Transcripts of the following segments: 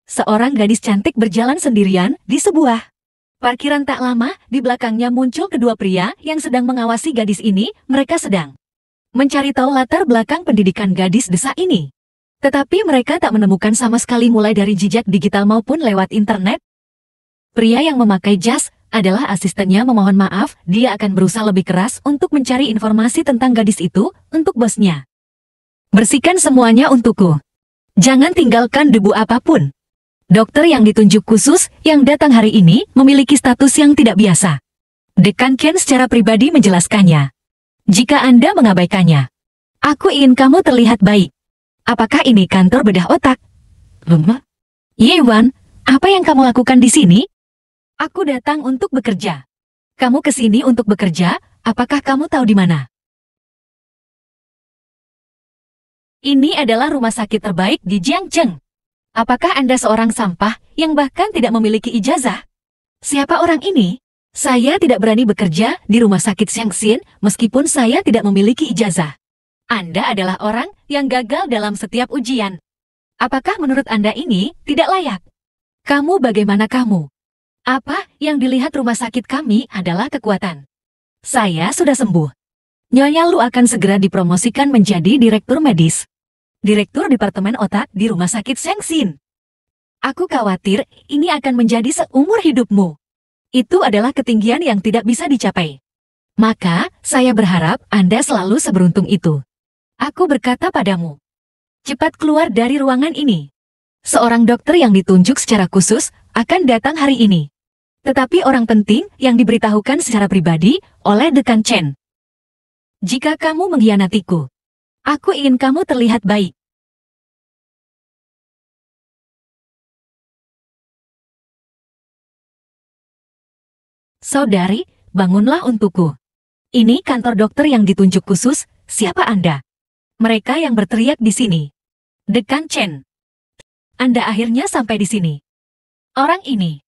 Seorang gadis cantik berjalan sendirian di sebuah parkiran. Tak lama, di belakangnya muncul kedua pria yang sedang mengawasi gadis ini. Mereka sedang mencari tahu latar belakang pendidikan gadis desa ini. Tetapi mereka tak menemukan sama sekali, mulai dari jejak digital maupun lewat internet. Pria yang memakai jas adalah asistennya. Memohon maaf, dia akan berusaha lebih keras untuk mencari informasi tentang gadis itu untuk bosnya. Bersihkan semuanya untukku. Jangan tinggalkan debu apapun. Dokter yang ditunjuk khusus yang datang hari ini memiliki status yang tidak biasa. Dekan Ken secara pribadi menjelaskannya. Jika Anda mengabaikannya, aku ingin kamu terlihat baik. Apakah ini kantor bedah otak? Yewan, apa yang kamu lakukan di sini? Aku datang untuk bekerja. Kamu ke sini untuk bekerja? Apakah kamu tahu di mana? Ini adalah rumah sakit terbaik di Jiangcheng. Apakah Anda seorang sampah yang bahkan tidak memiliki ijazah? Siapa orang ini? Saya tidak berani bekerja di rumah sakit Xiangxin meskipun saya tidak memiliki ijazah. Anda adalah orang yang gagal dalam setiap ujian. Apakah menurut Anda ini tidak layak? Kamu bagaimana kamu? Apa yang dilihat rumah sakit kami adalah kekuatan. Saya sudah sembuh. Nyonya Lu akan segera dipromosikan menjadi direktur medis. Direktur Departemen Otak di Rumah Sakit Xiangxin. Aku khawatir ini akan menjadi seumur hidupmu. Itu adalah ketinggian yang tidak bisa dicapai. Maka, saya berharap Anda selalu seberuntung itu. Aku berkata padamu, cepat keluar dari ruangan ini. Seorang dokter yang ditunjuk secara khusus akan datang hari ini. Tetapi orang penting yang diberitahukan secara pribadi oleh Dekan Chen. Jika kamu mengkhianatiku, aku ingin kamu terlihat baik. Saudari, bangunlah untukku. Ini kantor dokter yang ditunjuk khusus. Siapa Anda? Mereka yang berteriak di sini. Dekan Chen. Anda akhirnya sampai di sini. Orang ini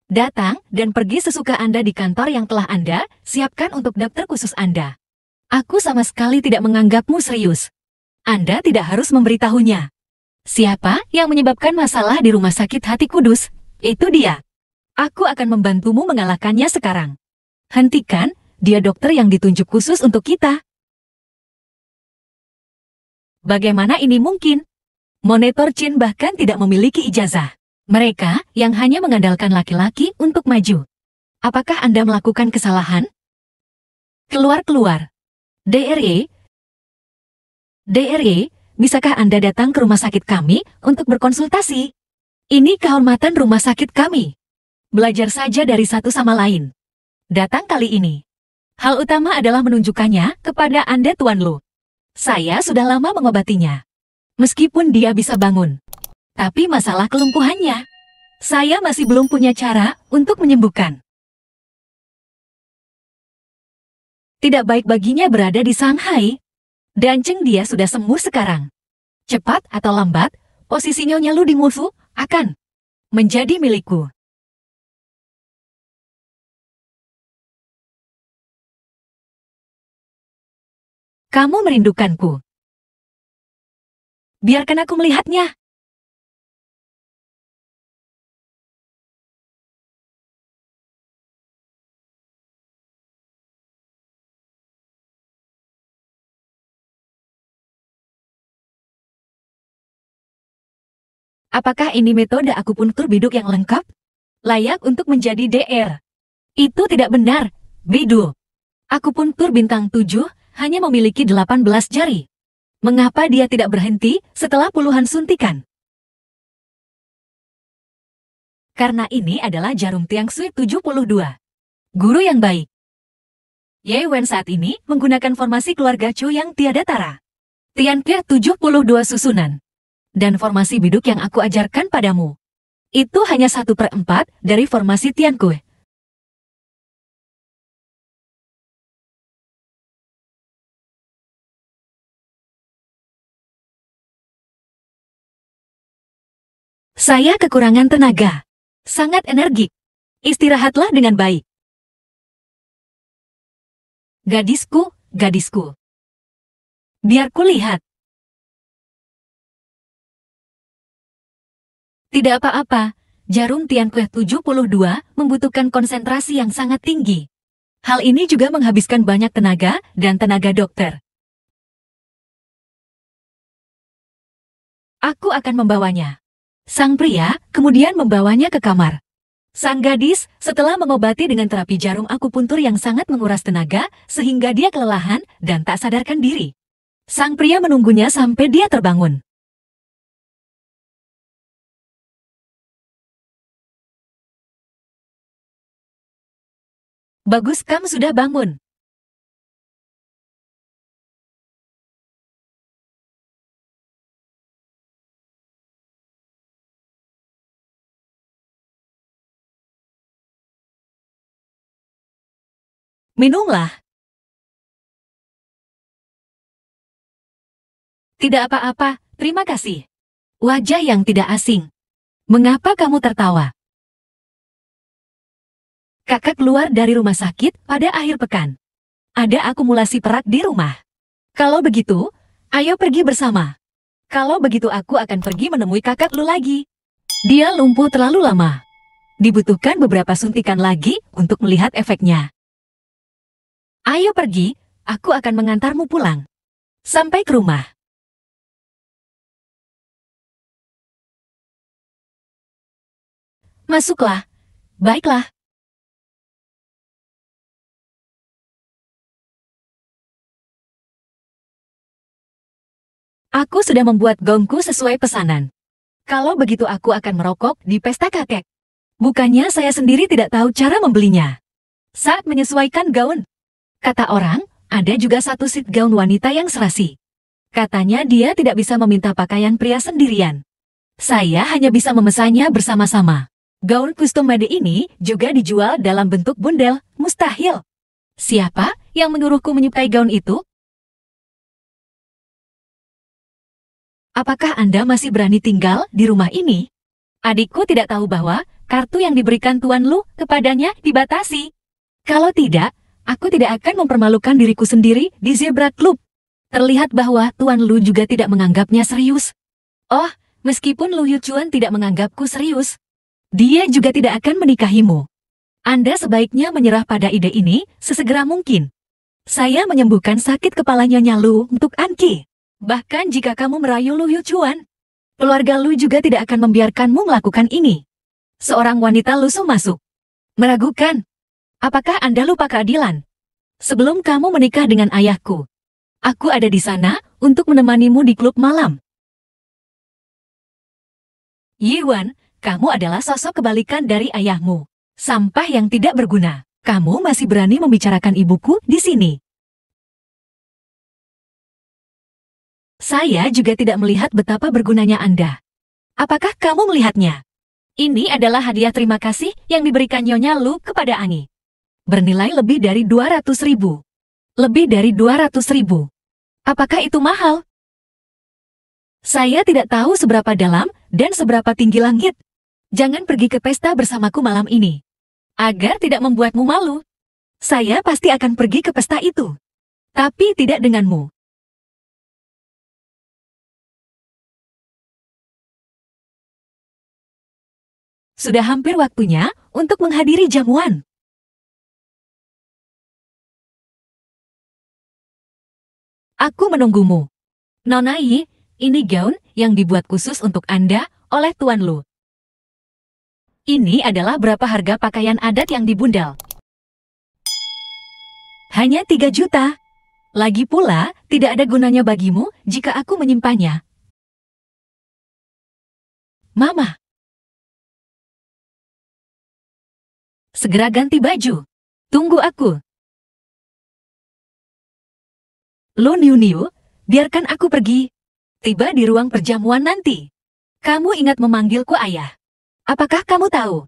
datang dan pergi sesuka Anda di kantor yang telah Anda siapkan untuk dokter khusus Anda. Aku sama sekali tidak menganggapmu serius. Anda tidak harus memberitahunya. Siapa yang menyebabkan masalah di Rumah Sakit Hati Kudus? Itu dia. Aku akan membantumu mengalahkannya sekarang. Hentikan, dia dokter yang ditunjuk khusus untuk kita. Bagaimana ini mungkin? Monitor Chin bahkan tidak memiliki ijazah. Mereka yang hanya mengandalkan laki-laki untuk maju. Apakah Anda melakukan kesalahan? Keluar. DRY, bisakah Anda datang ke rumah sakit kami untuk berkonsultasi? Ini kehormatan rumah sakit kami. Belajar saja dari satu sama lain. Datang kali ini. Hal utama adalah menunjukkannya kepada Anda, Tuan Lu. Saya sudah lama mengobatinya. Meskipun dia bisa bangun. Tapi masalah kelumpuhannya, saya masih belum punya cara untuk menyembuhkan. Tidak baik baginya berada di Shanghai. Danceng dia sudah sembuh sekarang. Cepat atau lambat, posisi Nyonya Lu di Mufu akan menjadi milikku. Kamu merindukanku. Biarkan aku melihatnya. Apakah ini metode akupuntur biduk yang lengkap? Layak untuk menjadi DR? Itu tidak benar, Bidu. Akupuntur bintang 7 hanya memiliki 18 jari. Mengapa dia tidak berhenti setelah puluhan suntikan? Karena ini adalah jarum Tiang Sui 72. Guru yang baik. Ye Wen saat ini menggunakan formasi keluarga Chu yang tiada tara. Tian Ke 72 susunan. Dan formasi biduk yang aku ajarkan padamu. Itu hanya 1/4 dari formasi Tian Kue. Saya kekurangan tenaga. Sangat energik. Istirahatlah dengan baik. Gadisku. Biar kulihat. Tidak apa-apa, jarum Tianque 72 membutuhkan konsentrasi yang sangat tinggi. Hal ini juga menghabiskan banyak tenaga dan tenaga dokter. Aku akan membawanya. Sang pria kemudian membawanya ke kamar. Sang gadis setelah mengobati dengan terapi jarum akupuntur yang sangat menguras tenaga sehingga dia kelelahan dan tak sadarkan diri. Sang pria menunggunya sampai dia terbangun. Bagus, kamu sudah bangun. Minumlah. Tidak apa-apa, terima kasih. Wajah yang tidak asing. Mengapa kamu tertawa? Kakak keluar dari rumah sakit pada akhir pekan. Ada akumulasi perak di rumah. Kalau begitu, ayo pergi bersama. Kalau begitu aku akan pergi menemui kakak lu lagi. Dia lumpuh terlalu lama. Dibutuhkan beberapa suntikan lagi untuk melihat efeknya. Ayo pergi, aku akan mengantarmu pulang. Sampai ke rumah. Masuklah. Baiklah. Aku sudah membuat gongku sesuai pesanan. Kalau begitu aku akan merokok di pesta kakek. Bukannya saya sendiri tidak tahu cara membelinya. Saat menyesuaikan gaun, kata orang, ada juga satu set gaun wanita yang serasi. Katanya dia tidak bisa meminta pakaian pria sendirian. Saya hanya bisa memesannya bersama-sama. Gaun custom made ini juga dijual dalam bentuk bundel, mustahil. Siapa yang menyuruhku menyukai gaun itu? Apakah Anda masih berani tinggal di rumah ini? Adikku tidak tahu bahwa kartu yang diberikan Tuan Lu kepadanya dibatasi. Kalau tidak, aku tidak akan mempermalukan diriku sendiri di Zebra Club. Terlihat bahwa Tuan Lu juga tidak menganggapnya serius. Oh, meskipun Lu Yuchuan tidak menganggapku serius, dia juga tidak akan menikahimu. Anda sebaiknya menyerah pada ide ini sesegera mungkin. Saya menyembuhkan sakit kepala Nyonya Lu untuk Anki. Bahkan jika kamu merayu Lu Yuchuan, keluarga Lu juga tidak akan membiarkanmu melakukan ini. Seorang wanita lusuh masuk. Meragukan. Apakah Anda lupa keadilan? Sebelum kamu menikah dengan ayahku, aku ada di sana untuk menemanimu di klub malam. Yiwan, kamu adalah sosok kebalikan dari ayahmu. Sampah yang tidak berguna. Kamu masih berani membicarakan ibuku di sini. Saya juga tidak melihat betapa bergunanya Anda. Apakah kamu melihatnya? Ini adalah hadiah terima kasih yang diberikan Nyonya Lu kepada Ani. Bernilai lebih dari 200.000. Lebih dari 200.000. Apakah itu mahal? Saya tidak tahu seberapa dalam dan seberapa tinggi langit. Jangan pergi ke pesta bersamaku malam ini. Agar tidak membuatmu malu. Saya pasti akan pergi ke pesta itu. Tapi tidak denganmu. Sudah hampir waktunya untuk menghadiri jamuan. Aku menunggumu. Nona Yi, ini gaun yang dibuat khusus untuk Anda oleh Tuan Lu. Ini adalah berapa harga pakaian adat yang dibundel. Hanya 3 juta. Lagi pula, tidak ada gunanya bagimu jika aku menyimpannya. Mama. Segera ganti baju. Tunggu aku. Lu Niu Niu, biarkan aku pergi. Tiba di ruang perjamuan nanti. Kamu ingat memanggilku ayah. Apakah kamu tahu?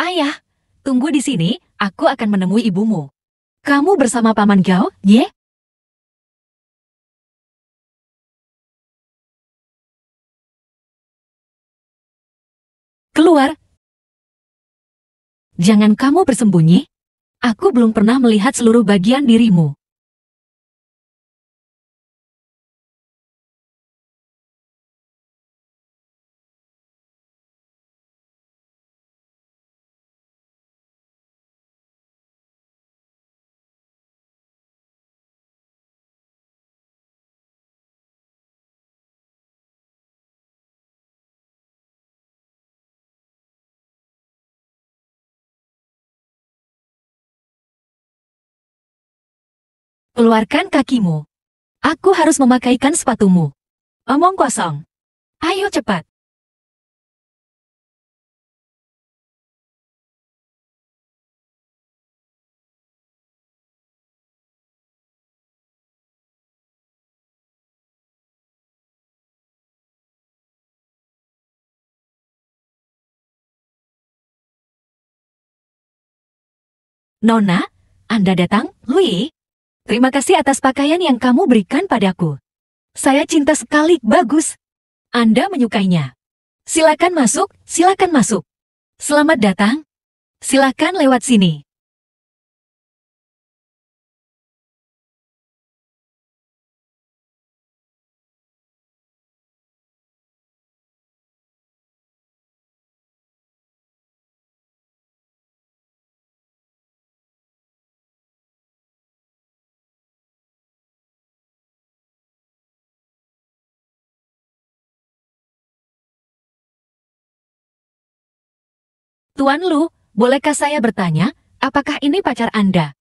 Ayah, tunggu di sini, aku akan menemui ibumu. Kamu bersama Paman Gao, ye? Keluar. Jangan kamu bersembunyi. Aku belum pernah melihat seluruh bagian dirimu. Keluarkan kakimu. Aku harus memakaikan sepatumu. Omong kosong. Ayo cepat. Nona, Anda datang, Louis. Terima kasih atas pakaian yang kamu berikan padaku. Saya cinta sekali, bagus. Anda menyukainya. Silakan masuk, silakan masuk. Selamat datang. Silakan lewat sini. Tuan Lu, bolehkah saya bertanya, apakah ini pacar Anda?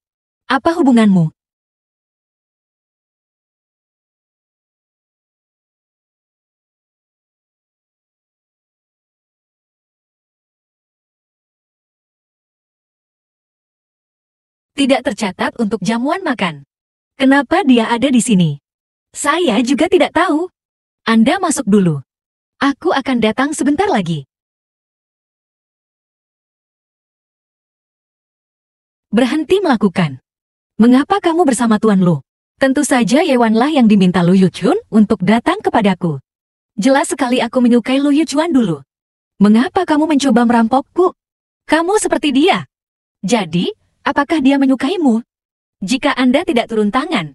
Apa hubunganmu? Tidak tercatat untuk jamuan makan. Kenapa dia ada di sini? Saya juga tidak tahu. Anda masuk dulu. Aku akan datang sebentar lagi. Berhenti melakukan. Mengapa kamu bersama Tuan Lu? Tentu saja Yewanlah yang diminta Lu Yuchun untuk datang kepadaku. Jelas sekali aku menyukai Lu Yuchuan dulu. Mengapa kamu mencoba merampokku? Kamu seperti dia. Jadi, apakah dia menyukaimu? Jika Anda tidak turun tangan,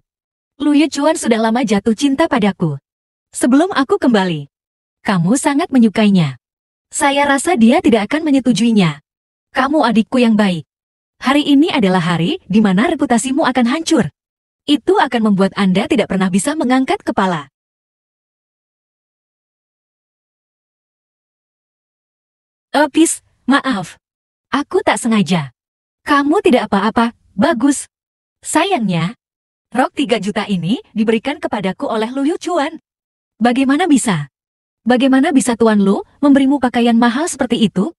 Lu Yuchuan sudah lama jatuh cinta padaku. Sebelum aku kembali, kamu sangat menyukainya. Saya rasa dia tidak akan menyetujuinya. Kamu adikku yang baik. Hari ini adalah hari di mana reputasimu akan hancur. Itu akan membuat Anda tidak pernah bisa mengangkat kepala. Please, maaf. Aku tak sengaja. Kamu tidak apa-apa, bagus. Sayangnya, rok 3 juta ini diberikan kepadaku oleh Lu Yuchuan. Bagaimana bisa? Bagaimana bisa Tuan Lu memberimu pakaian mahal seperti itu?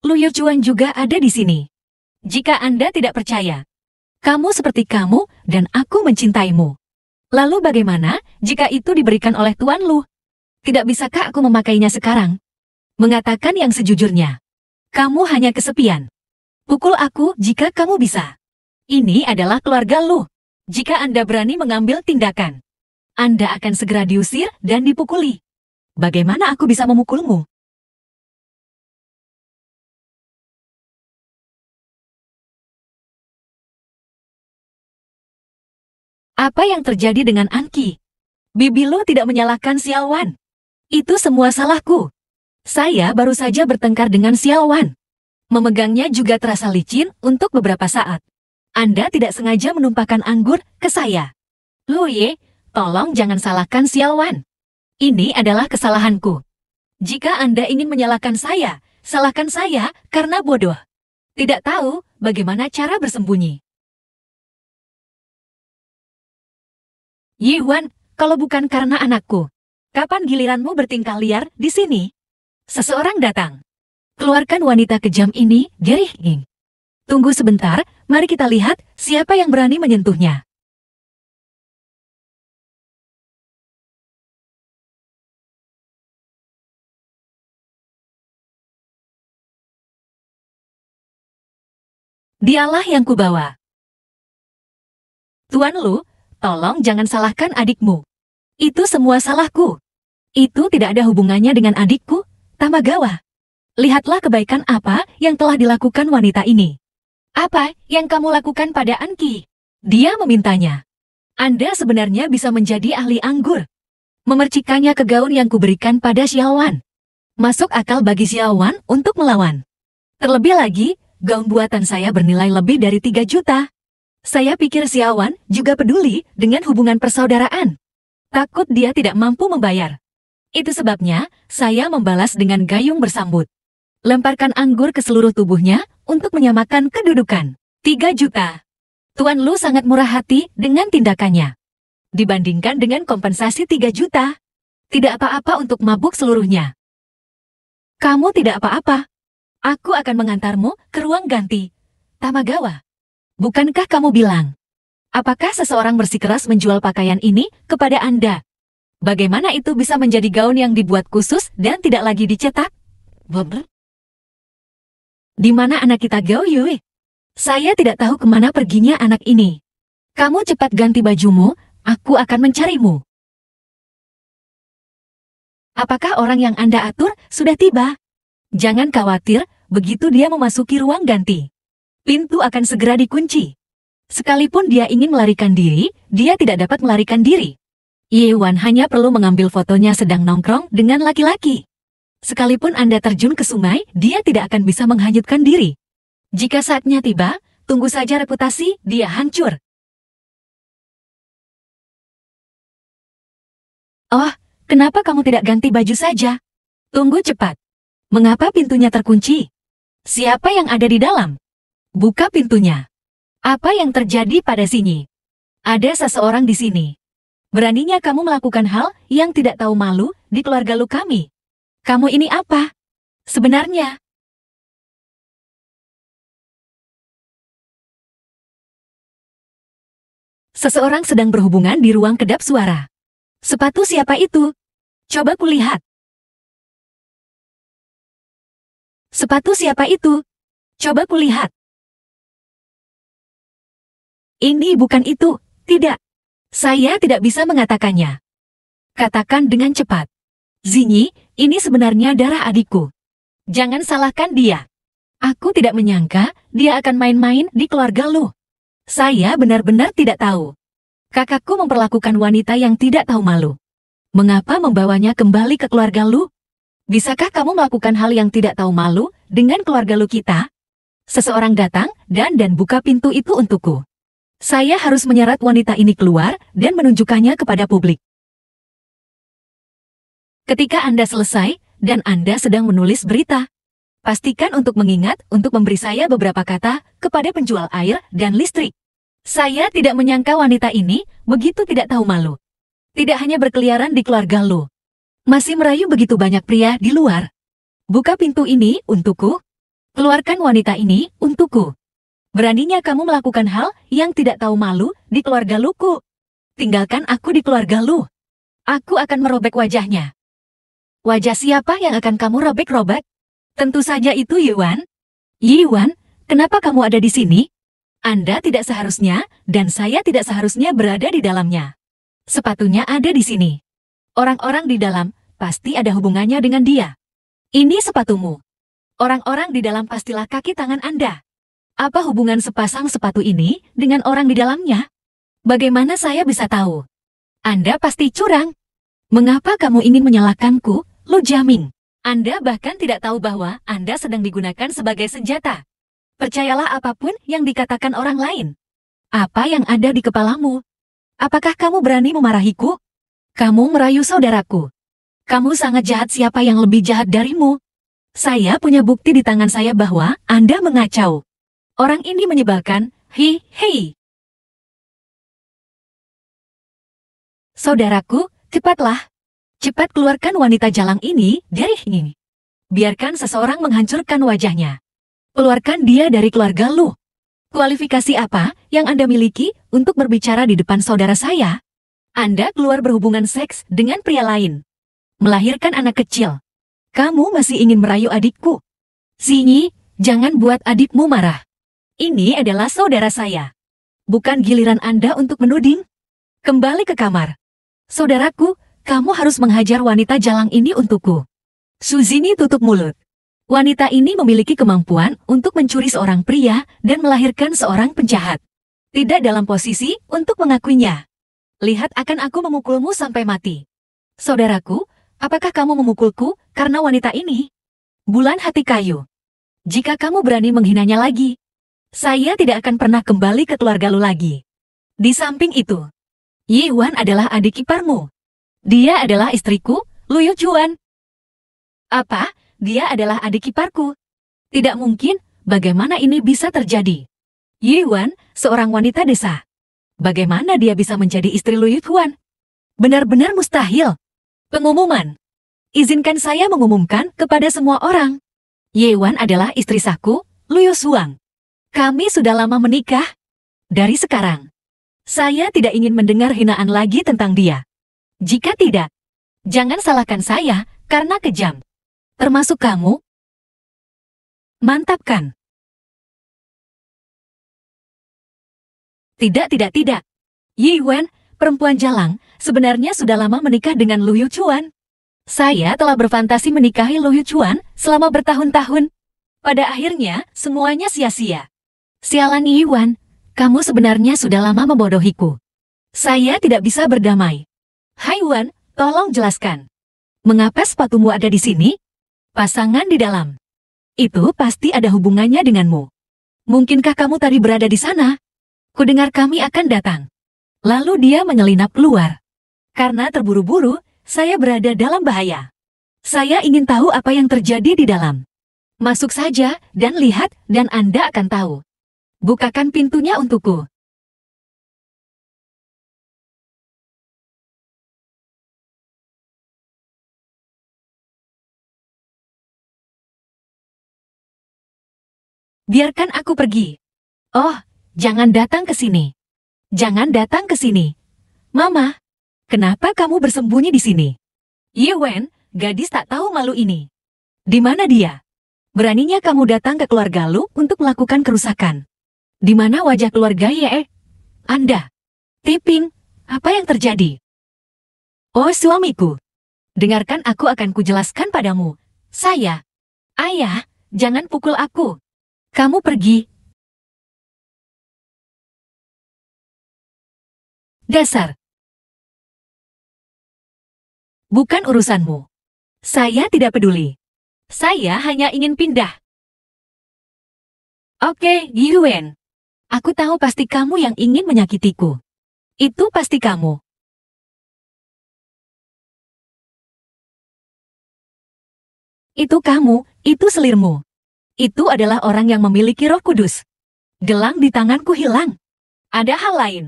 Lu Yuchuan juga ada di sini. Jika Anda tidak percaya, kamu seperti kamu dan aku mencintaimu. Lalu bagaimana jika itu diberikan oleh Tuan Lu? Tidak bisakah aku memakainya sekarang? Mengatakan yang sejujurnya. Kamu hanya kesepian. Pukul aku jika kamu bisa. Ini adalah keluarga Lu. Jika Anda berani mengambil tindakan, Anda akan segera diusir dan dipukuli. Bagaimana aku bisa memukulmu? Apa yang terjadi dengan Anki? Bibi Lu tidak menyalahkan Xiao Wan. Itu semua salahku. Saya baru saja bertengkar dengan Xiao Wan. Memegangnya juga terasa licin untuk beberapa saat. Anda tidak sengaja menumpahkan anggur ke saya. Lu Ye, tolong jangan salahkan Xiao Wan. Ini adalah kesalahanku. Jika Anda ingin menyalahkan saya, salahkan saya karena bodoh. Tidak tahu bagaimana cara bersembunyi. Yi Wan, kalau bukan karena anakku, kapan giliranmu bertingkah liar di sini? Seseorang datang. Keluarkan wanita kejam ini dari Ying. Tunggu sebentar, mari kita lihat siapa yang berani menyentuhnya. Dialah yang kubawa. Tuan Lu, tolong jangan salahkan adikmu. Itu semua salahku. Itu tidak ada hubungannya dengan adikku, Tamagawa. Lihatlah kebaikan apa yang telah dilakukan wanita ini. Apa yang kamu lakukan pada Anki? Dia memintanya. Anda sebenarnya bisa menjadi ahli anggur. Memercikannya ke gaun yang kuberikan pada Xiaowan. Masuk akal bagi Xiaowan untuk melawan. Terlebih lagi, gaun buatan saya bernilai lebih dari 3 juta. Saya pikir Xiaowan juga peduli dengan hubungan persaudaraan. Takut dia tidak mampu membayar. Itu sebabnya, saya membalas dengan gayung bersambut. Lemparkan anggur ke seluruh tubuhnya untuk menyamakan kedudukan. 3 juta. Tuan Lu sangat murah hati dengan tindakannya. Dibandingkan dengan kompensasi 3 juta. Tidak apa-apa untuk mabuk seluruhnya. Kamu tidak apa-apa. Aku akan mengantarmu ke ruang ganti. Tamagawa, bukankah kamu bilang? Apakah seseorang bersikeras menjual pakaian ini kepada Anda? Bagaimana itu bisa menjadi gaun yang dibuat khusus dan tidak lagi dicetak? Di mana anak kita Gao Yue? Saya tidak tahu kemana perginya anak ini. Kamu cepat ganti bajumu, aku akan mencarimu. Apakah orang yang Anda atur sudah tiba? Jangan khawatir, begitu dia memasuki ruang ganti. Pintu akan segera dikunci. Sekalipun dia ingin melarikan diri, dia tidak dapat melarikan diri. Ye Wan hanya perlu mengambil fotonya sedang nongkrong dengan laki-laki. Sekalipun Anda terjun ke sungai, dia tidak akan bisa menghanyutkan diri. Jika saatnya tiba, tunggu saja reputasi dia hancur. Oh, kenapa kamu tidak ganti baju saja? Tunggu cepat. Mengapa pintunya terkunci? Siapa yang ada di dalam? Buka pintunya. Apa yang terjadi pada sini? Ada seseorang di sini. Beraninya kamu melakukan hal yang tidak tahu malu di keluarga lu kami. Kamu ini apa? Sebenarnya. Seseorang sedang berhubungan di ruang kedap suara. Sepatu siapa itu? Coba kulihat. Sepatu siapa itu? Coba kulihat. Ini bukan itu, tidak. Saya tidak bisa mengatakannya. Katakan dengan cepat. Zinyi, ini sebenarnya darah adikku. Jangan salahkan dia. Aku tidak menyangka dia akan main-main di keluarga lu. Saya benar-benar tidak tahu. Kakakku memperlakukan wanita yang tidak tahu malu. Mengapa membawanya kembali ke keluarga lu? Bisakah kamu melakukan hal yang tidak tahu malu dengan keluarga lu kita? Seseorang datang dan buka pintu itu untukku. Saya harus menyeret wanita ini keluar dan menunjukkannya kepada publik. Ketika Anda selesai dan Anda sedang menulis berita, pastikan untuk mengingat untuk memberi saya beberapa kata kepada penjual air dan listrik. Saya tidak menyangka wanita ini begitu tidak tahu malu. Tidak hanya berkeliaran di keluarga lu, masih merayu begitu banyak pria di luar. Buka pintu ini untukku. Keluarkan wanita ini untukku. Beraninya kamu melakukan hal yang tidak tahu malu di keluarga luku. Tinggalkan aku di keluarga lu. Aku akan merobek wajahnya. Wajah siapa yang akan kamu robek-robek? Tentu saja itu Yuan. Yuan, kenapa kamu ada di sini? Anda tidak seharusnya, dan saya tidak seharusnya berada di dalamnya. Sepatunya ada di sini. Orang-orang di dalam pasti ada hubungannya dengan dia. Ini sepatumu. Orang-orang di dalam pastilah kaki tangan Anda. Apa hubungan sepasang sepatu ini dengan orang di dalamnya? Bagaimana saya bisa tahu? Anda pasti curang. Mengapa kamu ingin menyalahkanku, Lu Jaming? Anda bahkan tidak tahu bahwa Anda sedang digunakan sebagai senjata. Percayalah apapun yang dikatakan orang lain. Apa yang ada di kepalamu? Apakah kamu berani memarahiku? Kamu merayu saudaraku. Kamu sangat jahat, siapa yang lebih jahat darimu? Saya punya bukti di tangan saya bahwa Anda mengacau. Orang ini menyebalkan, hei. Saudaraku, cepatlah. Cepat keluarkan wanita jalang ini dari sini. Biarkan seseorang menghancurkan wajahnya. Keluarkan dia dari keluarga lu. Kualifikasi apa yang Anda miliki untuk berbicara di depan saudara saya? Anda keluar berhubungan seks dengan pria lain. Melahirkan anak kecil. Kamu masih ingin merayu adikku? Zinyi, jangan buat adikmu marah. Ini adalah saudara saya. Bukan giliran Anda untuk menuding. Kembali ke kamar. Saudaraku, kamu harus menghajar wanita jalang ini untukku. Suzini tutup mulut. Wanita ini memiliki kemampuan untuk mencuri seorang pria dan melahirkan seorang penjahat. Tidak dalam posisi untuk mengakuinya. Lihat, akan aku memukulmu sampai mati. Saudaraku, apakah kamu memukulku karena wanita ini? Bulan hati kayu. Jika kamu berani menghinanya lagi, saya tidak akan pernah kembali ke keluarga lu lagi. Di samping itu, Yi Wan adalah adik iparmu. Dia adalah istriku, Lu Yujuan. Apa? Dia adalah adik iparku. Tidak mungkin, bagaimana ini bisa terjadi? Yi Wan, seorang wanita desa. Bagaimana dia bisa menjadi istri Liu Yuan? Benar-benar mustahil. Pengumuman. Izinkan saya mengumumkan kepada semua orang. Ye Wan adalah istri sahku, Liu Shuang. Kami sudah lama menikah. Dari sekarang, saya tidak ingin mendengar hinaan lagi tentang dia. Jika tidak, jangan salahkan saya karena kejam. Termasuk kamu. Mantap kan? Tidak. Yi Wen, perempuan jalang, sebenarnya sudah lama menikah dengan Liu Yuan. Saya telah berfantasi menikahi Liu Yuan selama bertahun-tahun. Pada akhirnya, semuanya sia-sia. Sialan Yi Wen, kamu sebenarnya sudah lama membodohiku. Saya tidak bisa berdamai. Hai Wen, tolong jelaskan. Mengapa sepatumu ada di sini? Pasangan di dalam. Itu pasti ada hubungannya denganmu. Mungkinkah kamu tadi berada di sana? Kudengar kami akan datang. Lalu dia menyelinap keluar. Karena terburu-buru, saya berada dalam bahaya. Saya ingin tahu apa yang terjadi di dalam. Masuk saja dan lihat dan Anda akan tahu. Bukakan pintunya untukku. Biarkan aku pergi. Oh, jangan datang ke sini. Jangan datang ke sini. Mama, kenapa kamu bersembunyi di sini? Ye Wen, gadis tak tahu malu ini. Di mana dia? Beraninya kamu datang ke keluarga Lu untuk melakukan kerusakan. Di mana wajah keluarga Ye? Anda. Tiping, apa yang terjadi? Oh suamiku. Dengarkan aku akan kujelaskan padamu. Saya. Ayah, jangan pukul aku. Kamu pergi. Dasar. Bukan urusanmu. Saya tidak peduli. Saya hanya ingin pindah. Oke, Yi Wen. Aku tahu pasti kamu yang ingin menyakitiku. Itu pasti kamu. Itu kamu, itu selirmu. Itu adalah orang yang memiliki Roh Kudus. Gelang di tanganku hilang. Ada hal lain.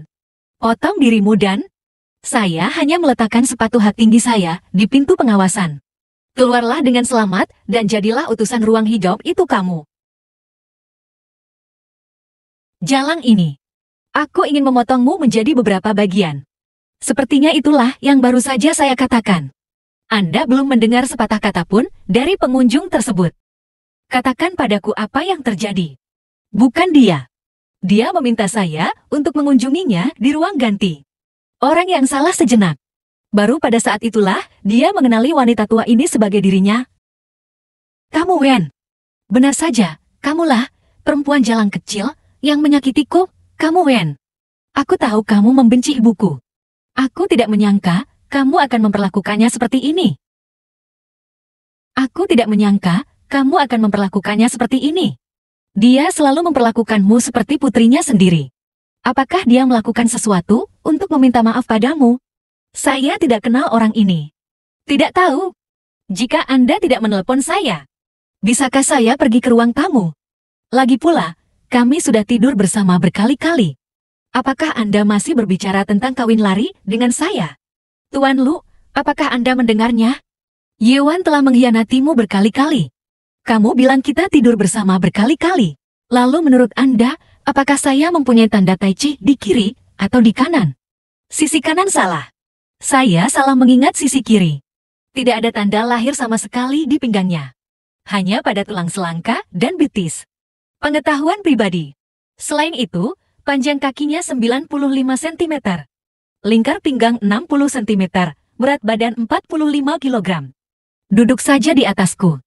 Potong dirimu dan saya hanya meletakkan sepatu hak tinggi saya di pintu pengawasan. Keluarlah dengan selamat dan jadilah utusan ruang hijau itu kamu. Jalang ini. Aku ingin memotongmu menjadi beberapa bagian. Sepertinya itulah yang baru saja saya katakan. Anda belum mendengar sepatah kata pun dari pengunjung tersebut. Katakan padaku apa yang terjadi. Bukan dia. Dia meminta saya untuk mengunjunginya di ruang ganti. Orang yang salah sejenak. Baru pada saat itulah dia mengenali wanita tua ini sebagai dirinya. Kamu Wen. Benar saja, kamulah perempuan jalang kecil yang menyakitiku. Kamu Wen. Aku tahu kamu membenci ibuku. Aku tidak menyangka kamu akan memperlakukannya seperti ini. Aku tidak menyangka kamu akan memperlakukannya seperti ini. Dia selalu memperlakukanmu seperti putrinya sendiri. Apakah dia melakukan sesuatu untuk meminta maaf padamu? Saya tidak kenal orang ini. Tidak tahu. Jika Anda tidak menelpon saya, bisakah saya pergi ke ruang tamu? Lagi pula, kami sudah tidur bersama berkali-kali. Apakah Anda masih berbicara tentang kawin lari dengan saya? Tuan Lu, apakah Anda mendengarnya? Ye Wan telah mengkhianatimu berkali-kali. Kamu bilang kita tidur bersama berkali-kali. Lalu menurut Anda, apakah saya mempunyai tanda tai chi di kiri atau di kanan? Sisi kanan salah. Saya salah mengingat sisi kiri. Tidak ada tanda lahir sama sekali di pinggangnya. Hanya pada tulang selangka dan betis. Pengetahuan pribadi. Selain itu, panjang kakinya 95 cm. Lingkar pinggang 60 cm, berat badan 45 kg. Duduk saja di atasku.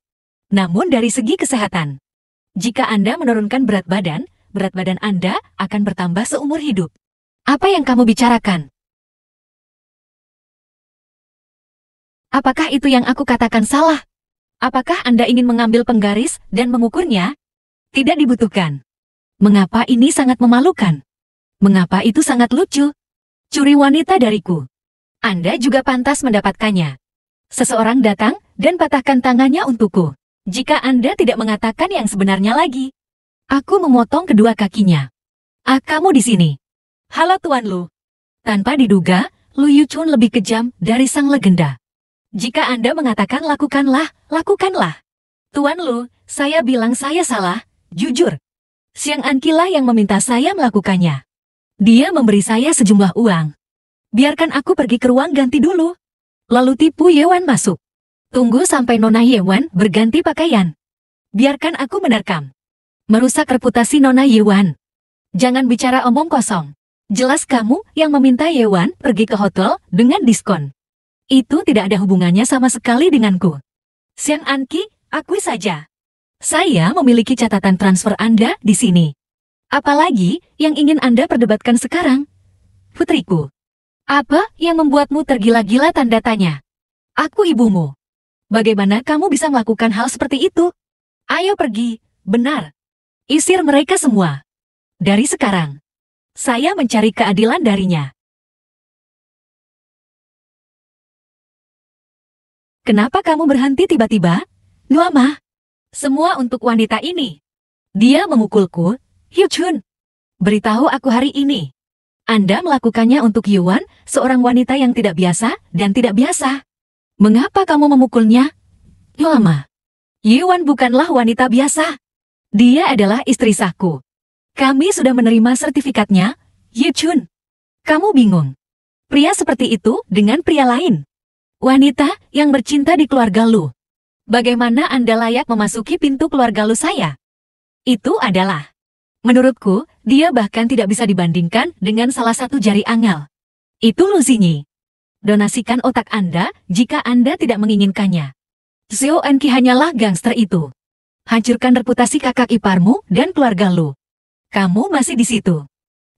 Namun dari segi kesehatan, jika Anda menurunkan berat badan Anda akan bertambah seumur hidup. Apa yang kamu bicarakan? Apakah itu yang aku katakan salah? Apakah Anda ingin mengambil penggaris dan mengukurnya? Tidak dibutuhkan. Mengapa ini sangat memalukan? Mengapa itu sangat lucu? Curi wanita dariku. Anda juga pantas mendapatkannya. Seseorang datang dan patahkan tangannya untukku. Jika Anda tidak mengatakan yang sebenarnya lagi. Aku memotong kedua kakinya. Ah, kamu di sini. Halo Tuan Lu. Tanpa diduga, Lu Yuchun lebih kejam dari sang legenda. Jika Anda mengatakan lakukanlah, lakukanlah. Tuan Lu, saya bilang saya salah, jujur. Xiang Anqi lah yang meminta saya melakukannya. Dia memberi saya sejumlah uang. Biarkan aku pergi ke ruang ganti dulu. Lalu tipu Yewan masuk. Tunggu sampai Nona Yewan berganti pakaian. Biarkan aku menerkam. Merusak reputasi Nona Yewan. Jangan bicara omong kosong. Jelas kamu yang meminta Yewan pergi ke hotel dengan diskon. Itu tidak ada hubungannya sama sekali denganku. Xiang Anqi, akui saja. Saya memiliki catatan transfer Anda di sini. Apalagi yang ingin Anda perdebatkan sekarang? Putriku. Apa yang membuatmu tergila-gila tanda tanya? Aku ibumu. Bagaimana kamu bisa melakukan hal seperti itu? Ayo pergi, benar. Isir mereka semua. Dari sekarang. Saya mencari keadilan darinya. Kenapa kamu berhenti tiba-tiba? Nuama. Semua untuk wanita ini. Dia memukulku, Yuchun. Beritahu aku hari ini. Anda melakukannya untuk Yuan, seorang wanita yang tidak biasa dan tidak biasa. Mengapa kamu memukulnya? Nuama. Yuan bukanlah wanita biasa. Dia adalah istri sahku. Kami sudah menerima sertifikatnya, Yuchun. Kamu bingung. Pria seperti itu dengan pria lain. Wanita yang bercinta di keluarga Lu. Bagaimana Anda layak memasuki pintu keluarga Lu saya? Itu adalah. Menurutku, dia bahkan tidak bisa dibandingkan dengan salah satu jari angel. Itu Lu Xinyi. Donasikan otak Anda jika Anda tidak menginginkannya. Xiao Anqi hanyalah gangster itu. Hancurkan reputasi kakak iparmu dan keluarga Lu. Kamu masih di situ.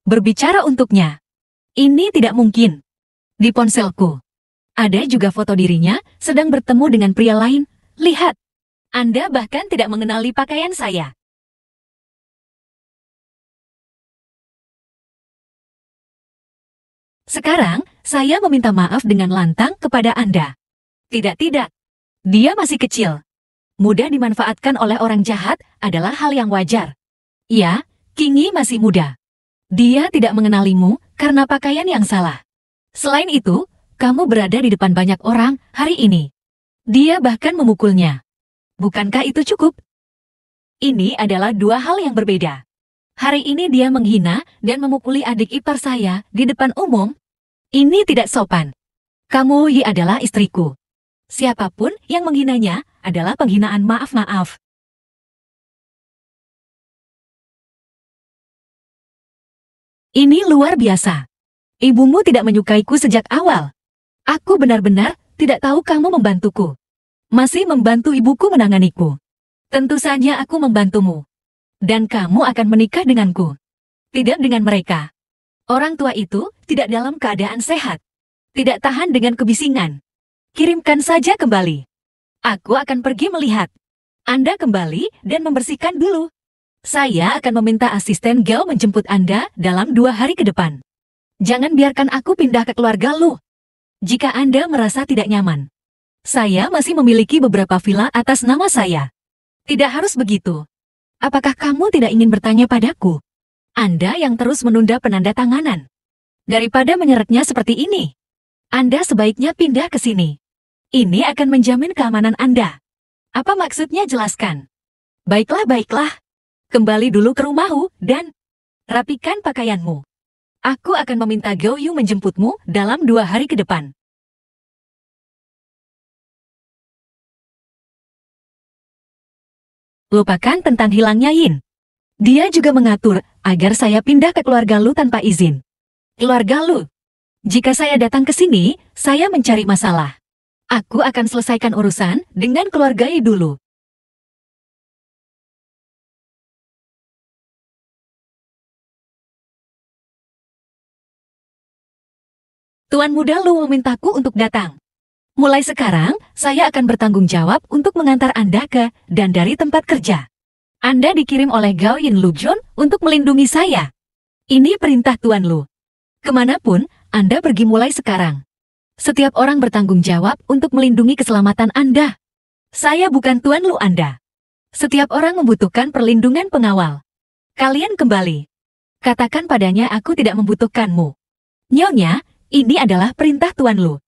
Berbicara untuknya. Ini tidak mungkin. Di ponselku. Ada juga foto dirinya sedang bertemu dengan pria lain. Lihat. Anda bahkan tidak mengenali pakaian saya. Sekarang, saya meminta maaf dengan lantang kepada Anda. Tidak. Dia masih kecil. Mudah dimanfaatkan oleh orang jahat adalah hal yang wajar. Ya, Qingyi masih muda. Dia tidak mengenalimu karena pakaian yang salah. Selain itu, kamu berada di depan banyak orang hari ini. Dia bahkan memukulnya. Bukankah itu cukup? Ini adalah dua hal yang berbeda. Hari ini dia menghina dan memukuli adik ipar saya di depan umum. Ini tidak sopan. Kamu Yi adalah istriku. Siapapun yang menghinanya adalah penghinaan maaf-maaf. Ini luar biasa. Ibumu tidak menyukaiku sejak awal. Aku benar-benar tidak tahu kamu membantuku. Masih membantu ibuku menanganiku. Tentu saja aku membantumu. Dan kamu akan menikah denganku. Tidak dengan mereka. Orang tua itu tidak dalam keadaan sehat. Tidak tahan dengan kebisingan. Kirimkan saja kembali. Aku akan pergi melihat. Anda kembali dan membersihkan dulu. Saya akan meminta asisten Gao menjemput Anda dalam 2 hari ke depan. Jangan biarkan aku pindah ke keluarga Lu. Jika Anda merasa tidak nyaman. Saya masih memiliki beberapa villa atas nama saya. Tidak harus begitu. Apakah kamu tidak ingin bertanya padaku? Anda yang terus menunda penandatanganan. Daripada menyeretnya seperti ini. Anda sebaiknya pindah ke sini. Ini akan menjamin keamanan Anda. Apa maksudnya jelaskan? Baiklah. Kembali dulu ke rumahmu dan rapikan pakaianmu. Aku akan meminta Gao Yu menjemputmu dalam 2 hari ke depan. Lupakan tentang hilangnya Yin. Dia juga mengatur agar saya pindah ke keluarga Lu tanpa izin. Keluarga Lu. Jika saya datang ke sini, saya mencari masalah. Aku akan selesaikan urusan dengan keluarga Yi dulu. Tuan Muda Lu memintaku untuk datang. Mulai sekarang, saya akan bertanggung jawab untuk mengantar Anda ke dan dari tempat kerja. Anda dikirim oleh Gao Yin Lujun untuk melindungi saya. Ini perintah Tuan Lu. Kemanapun, Anda pergi mulai sekarang. Setiap orang bertanggung jawab untuk melindungi keselamatan Anda. Saya bukan Tuan Lu Anda. Setiap orang membutuhkan perlindungan pengawal. Kalian kembali. Katakan padanya aku tidak membutuhkanmu. Nyonya, ini adalah perintah Tuan Lu.